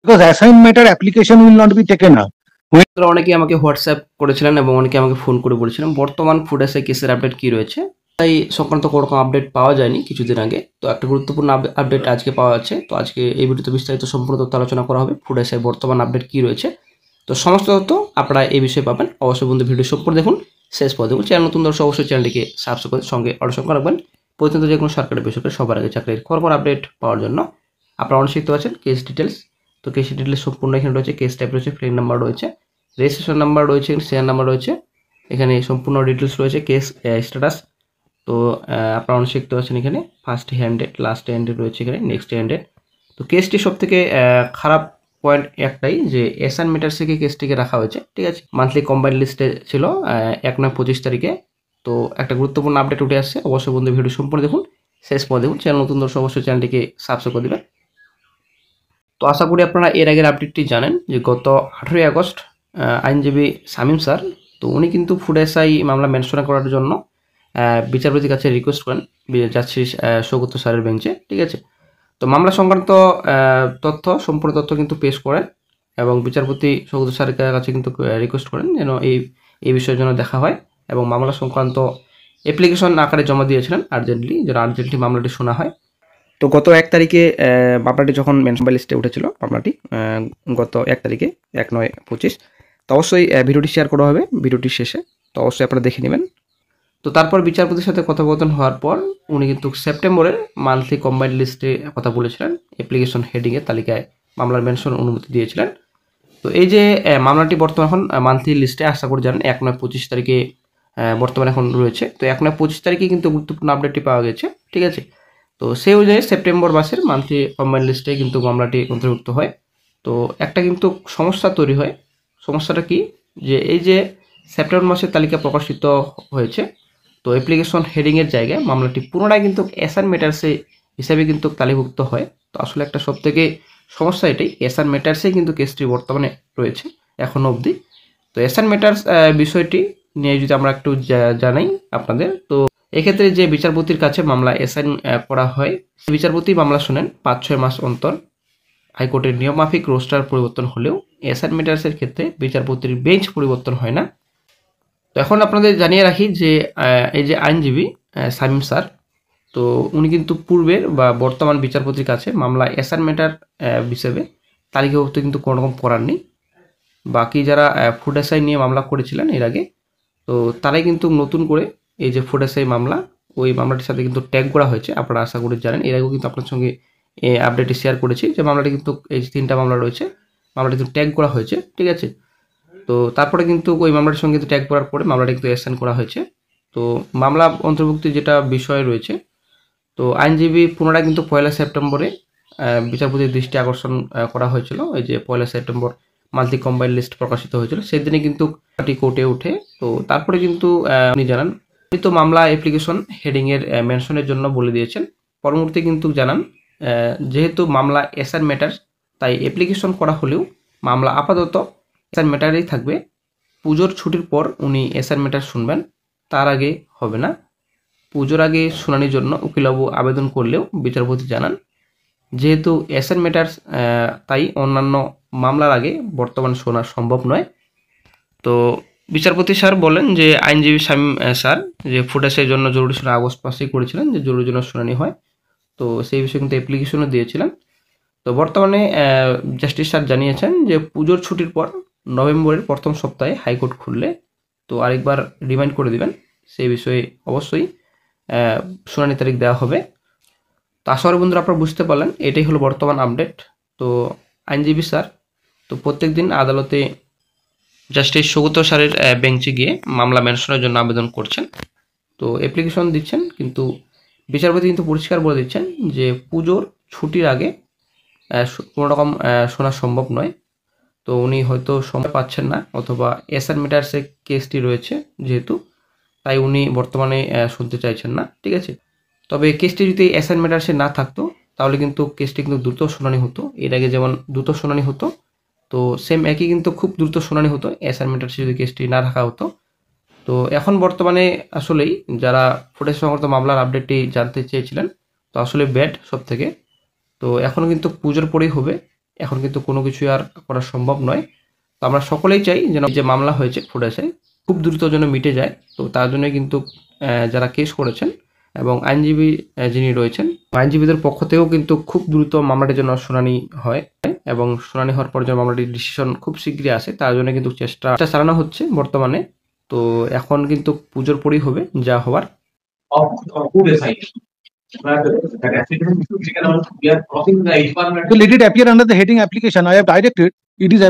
because assigned matter application will not be taken up. আপনারা অনেকেই আমাকে হোয়াটসঅ্যাপ করেছিলেন এবং অনেকে আমাকে ফোন করে বলেছিলেন বর্তমান ফুড এসআই কেসের আপডেট কি রয়েছে। তাই সংক্রান্ত কোনো রকম আপডেট পাওয়া যায়নি কিছুদিন আগে, তো একটা গুরুত্বপূর্ণ আপডেট আজকে পাওয়া যাচ্ছে। তো আজকে এই ভিডিওতে বিস্তারিত সম্পূর্ণ তথ্য আলোচনা করা হবে ফুড এসআই বর্তমান আপডেট কি রয়েছে। তো সমস্ত তথ্য আপনারা এই বিষয়ে পাবেন। অবশ্যই বন্ধু ভিডিও সম্পূর্ণ দেখুন, শেষ পর্যন্ত দেখুন। চ্যানেল নতুন দর্শক অবশ্যই চ্যানেলটিকে সাবস্ক্রাইব করে সঙ্গে অর্ডার রাখবেন। প্রতিনিয়ত যে কোনো সরকারি বেসরকারি সবার আগে চাকরির খবর আপডেট পাওয়ার জন্য। আপনারা অনেক শিখতে পারছেন কেস ডিটেলস। তো কেস ডিটেলস সম্পূর্ণ এখানে রয়েছে, কেস টাইপ রয়েছে, ফ্রেম নাম্বার রয়েছে, রেজিস্ট্রেশন নাম্বার রয়েছে, সিরিয়াল নাম্বার রয়েছে, এখানে সম্পূর্ণ ডিটেলস রয়েছে, কেস স্ট্যাটাস। তো আপনারা অনেক শিখতে পারছেন এখানে ফার্স্ট হ্যান্ডেড, লাস্ট হ্যান্ডেড রয়েছে, এখানে নেক্সট হ্যান্ডেড। তো কেসটি সব থেকে খারাপ পয়েন্ট একটাই যে এসআন মিটার থেকে কেসটিকে রাখা হয়েছে, ঠিক আছে। মান্থলি কম্বাইন্ড লিস্টে ছিল 1/9/25 তারিখে। তো একটা গুরুত্বপূর্ণ আপডেট উঠে আসছে। অবশ্যই বন্ধু ভিডিও সম্পূর্ণ দেখুন, শেষ পর্যন্ত দেখুন। চ্যানেল নতুন দর্শক অবশ্যই চ্যানেলটিকে সাবস্ক্রাইব করে দেবেন। তো আশা করি আপনারা এর আগের আপডেটটি জানেন যে গত 18 আগস্ট আইনজীবী শামীম স্যার, তো উনি কিন্তু ফুড এসআই মামলা মেনশন করার জন্য বিচারপতির কাছে রিকোয়েস্ট করেন জাস্টিস সৌগত স্যারের বেঞ্চে, ঠিক আছে। তো মামলা সংক্রান্ত সম্পূর্ণ তথ্য কিন্তু পেশ করেন এবং বিচারপতি সৌগত স্যারের কাছে কিন্তু রিকোয়েস্ট করেন যেন এই বিষয়ের জন্য দেখা হয় এবং মামলা সংক্রান্ত অ্যাপ্লিকেশন আকারে জমা দিয়েছিলেন আর্জেন্টলি মামলাটি শোনা হয়। তো গত 1 তারিখে মামলাটি যখন মেনশন লিস্টে উঠেছিল, মামলাটি গত 1 তারিখে 1/9/25। তো অবশ্যই ভিডিওটি শেয়ার করা হবে ভিডিওটির শেষে, তো অবশ্যই আপনারা দেখে নেবেন। তো তারপর বিচারপতির সাথে কথোপকথন হওয়ার পর উনি কিন্তু সেপ্টেম্বরের মান্থলি কম্বাইন্ড লিস্টে কথা বলেছিলেন, অ্যাপ্লিকেশন হেডিংয়ের তালিকায় মামলার মেনশন অনুমতি দিয়েছিলেন। তো এই যে মামলাটি বর্তমানে এখন মান্থলি লিস্টে আশা করে জানেন 1/9/25 তারিখে বর্তমানে এখন রয়েছে। তো 1/9/25 তারিখে কিন্তু গুরুত্বপূর্ণ আপডেটটি পাওয়া গেছে, ঠিক আছে। তো সেই অনুযায়ী সেপ্টেম্বর মাসের মান্থলি কম্বাইন্ড লিস্টে কিন্তু মামলাটি অন্তর্ভুক্ত হয়। তো একটা কিন্তু সমস্যা তৈরি হয়। সমস্যাটা কি, যে এই যে সেপ্টেম্বর মাসের তালিকা প্রকাশিত হয়েছে, তো অ্যাপ্লিকেশন হেডিংয়ের জায়গায় মামলাটি পুনরায় কিন্তু এসআন ম্যাটার্সে হিসাবে কিন্তু তালিকাভুক্ত হয়। তো আসলে একটা সবথেকে সমস্যা এটাই, এসআন ম্যাটার্সে কিন্তু কেসটি বর্তমানে রয়েছে এখনও অবধি। তো এসআন ম্যাটার্স বিষয়টি নিয়ে যদি আমরা একটু জানাই আপনাদের, তো এক্ষেত্রে যে বিচারপতির কাছে মামলা অ্যাসাইন করা হয়, বিচারপতি মামলা শোনেন 5-6 মাস অন্তর। হাইকোর্টের নিয়মমাফিক রোস্টার পরিবর্তন হলেও অ্যাসাইন ম্যাটার্সের ক্ষেত্রে বিচারপতির বেঞ্চ পরিবর্তন হয় না। তো এখন আপনাদের জানিয়ে রাখি যে এই যে আইনজীবী শামীম স্যার, তো উনি কিন্তু পূর্বের বা বর্তমান বিচারপতির কাছে মামলা অ্যাসাইন ম্যাটার হিসেবে তালিকাভুক্ত কিন্তু কোনো রকম করার নেই। বাকি যারা ফুড এসআই নিয়ে মামলা করেছিলেন এর আগে, তো তারাই কিন্তু নতুন করে এই যে ফুড এসআই মামলা, ওই মামলাটির সাথে কিন্তু ট্যাগ করা হয়েছে। আপনারা আশা করি জানেন, এর আগেও কিন্তু আপনার সঙ্গে আপডেটটি শেয়ার করেছি যে মামলাটি কিন্তু এই 3টা মামলা রয়েছে, মামলাটি কিন্তু ট্যাগ করা হয়েছে, ঠিক আছে। তো তারপরে কিন্তু ওই মামলাটির সঙ্গে কিন্তু ট্যাগ করার পরে মামলাটি কিন্তু অ্যাসাইন করা হয়েছে। তো মামলা অন্তর্ভুক্তি যেটা বিষয় রয়েছে, তো আইনজীবী পুনরায় কিন্তু 1 সেপ্টেম্বরে বিচারপতির দৃষ্টি আকর্ষণ করা হয়েছিল। এই যে 1 সেপ্টেম্বর মান্থলি কম্বাইন্ড লিস্ট প্রকাশিত হয়েছিল, সেদিনে কিন্তু কোর্টে ওঠে। তো তারপরে কিন্তু উনি জানান উনি তো মামলা অ্যাপ্লিকেশন হেডিংয়ের মেনশনের জন্য বলে দিয়েছেন। পরবর্তী কিন্তু জানান যেহেতু মামলা এসআর ম্যাটার, তাই অ্যাপ্লিকেশন করা হলেও মামলা আপাতত এসআর ম্যাটারেই থাকবে। পুজোর ছুটির পর উনি এসআর ম্যাটার শুনবেন, তার আগে হবে না। পুজোর আগে শুনানির জন্য উকিলবাবু আবেদন করলেও বিচারপতি জানান যেহেতু এসআর ম্যাটার্স, তাই অন্যান্য মামলার আগে বর্তমান শোনা সম্ভব নয়। তো বিচারপতি স্যার বলেন যে আইনজীবী শামীম স্যার যে ফুড এসআইয়ের জন্য জরুরি শুনানি আগস্ট মাসেই করেছিলেন যে জরুরি জন্য শুনানি হয়, তো সেই বিষয়ে কিন্তু অ্যাপ্লিকেশনও দিয়েছিলেন। তো বর্তমানে জাস্টিস স্যার জানিয়েছেন যে পুজোর ছুটির পর নভেম্বরের প্রথম সপ্তাহে হাইকোর্ট খুললে তো আরেকবার রিমাইন্ড করে দিবেন, সেই বিষয়ে অবশ্যই শুনানি তারিখ দেওয়া হবে। তো আশা করি বন্ধুরা আপনারা বুঝতে পারলেন, এটাই হলো বর্তমান আপডেট। তো আইনজীবী স্যার তো প্রত্যেক দিন আদালতে জাস্টিস সৌগত স্যারের বেঞ্চে গিয়ে মামলা মেনশনের জন্য আবেদন করছেন, তো অ্যাপ্লিকেশন দিচ্ছেন, কিন্তু বিচারপতি কিন্তু পরিষ্কার বলে দিচ্ছেন যে পুজোর ছুটির আগে কোনো রকম শোনা সম্ভব নয়। তো উনি হয়তো সময় পাচ্ছেন না, অথবা এসআর ম্যাটার্সে কেসটি রয়েছে যেহেতু, তাই উনি বর্তমানে শুনতে চাইছেন না, ঠিক আছে। তবে কেসটি যদি এসআর ম্যাটার্সে না থাকতো তাহলে কিন্তু কেসটি কিন্তু দ্রুত শুনানি হতো। এর আগে যেমন দ্রুত শুনানি হতো, তো সেম একই কিন্তু খুব দ্রুত শুনানি হতো এসআর ম্যাটার্সে যদি কেসটি না রাখা হতো। তো এখন বর্তমানে আসলেই যারা ফুটেজ সংক্রান্ত মামলার আপডেটটি জানতে চেয়েছিলেন, তো আসলে ব্যাড সব থেকে। তো এখনও কিন্তু পুজোর পরেই হবে, এখন কিন্তু কোনো কিছু আর করা সম্ভব নয়। তো আমরা সকলেই চাই যেন যে মামলা হয়েছে ফুড এসআই খুব দ্রুত যেন মিটে যায়। তো তার জন্য কিন্তু যারা কেস করেছেন এবং আইনজীবী যিনি রয়েছেন, আইনজীবীদের পক্ষ থেকেও কিন্তু খুব দ্রুত মামলাটির জন্য শুনানি হয় এবং শুনানি হওয়ার পর যেন মামলাটির ডিসিশন খুব শীঘ্রই আসে তার জন্য কিন্তু চেষ্টা চালানো হচ্ছে বর্তমানে। তো এখন কিন্তু পুজোর পরেই হবে যা হওয়ার। of food aside. That application should be taken on. We are crossing the H1 So let it appear under the heading application. I have directed. It is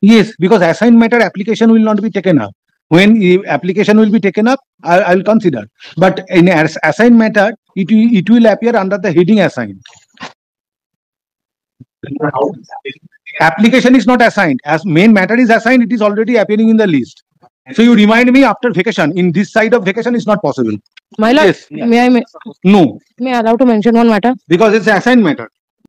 yes, because assigned matter application will not be taken up. When application will be taken up, I will consider. But in assigned matter, it will appear under the heading assigned. Application is not assigned. As main matter is assigned, it is already appearing in the list. So you remind me after vacation. In this side of vacation, is not possible. My lord, Yes. may I No, may I allow to mention one matter? because it's assigned matter.